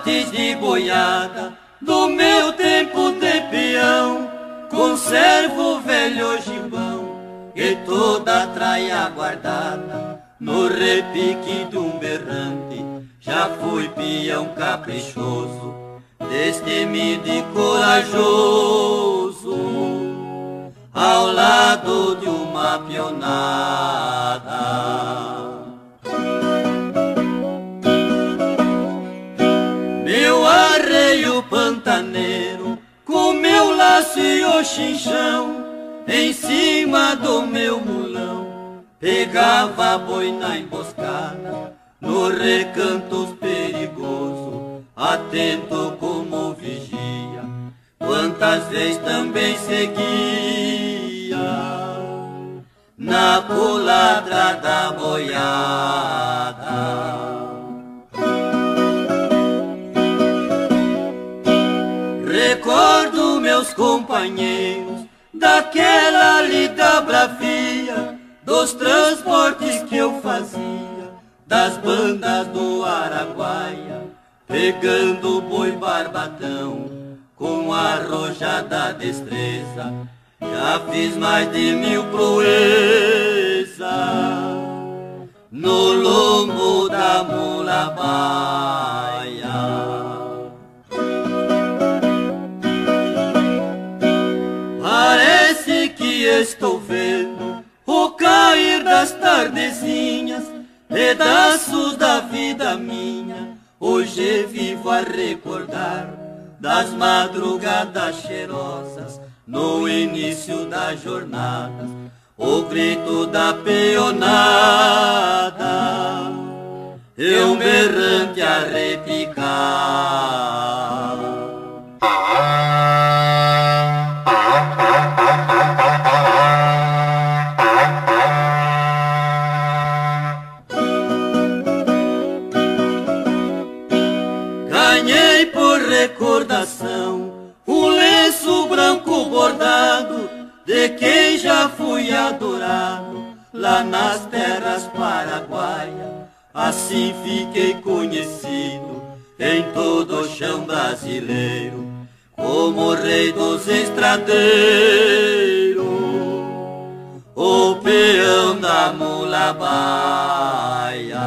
trotes de boiada do meu tempo de peão, conservo o velho gibão e toda a traia guardada no repique de um berrante. Já fui peão caprichoso, destemido e corajoso, ao lado de uma pionada. Meu arreio pantaneiro, com meu laço e o chinchão, em cima do meu mulão, pegava boi na emboscada, no recantos perigoso, atento como vigia, quantas vezes também seguia na culadra da boiada. Recordo meus companheiros daquela lida bravia, dos transportes que eu fazia, das bandas do Araguaia, pegando boi barbatão com arrojada destreza. Já fiz mais de 1000 proezas no lombo da mula baia. Parece que estou vendo o cair das tardezinhas, pedaços da vida minha, hoje vivo a recordar das madrugadas cheirosas, no início das jornadas, o grito da peonada e um berrante a repicar. Ganhei por recordação um lenço branco bordado de quem já fui adorado lá nas terras paraguaias. Assim fiquei conhecido em todo o chão brasileiro como o rei dos estradeiros, o peão da mula baia.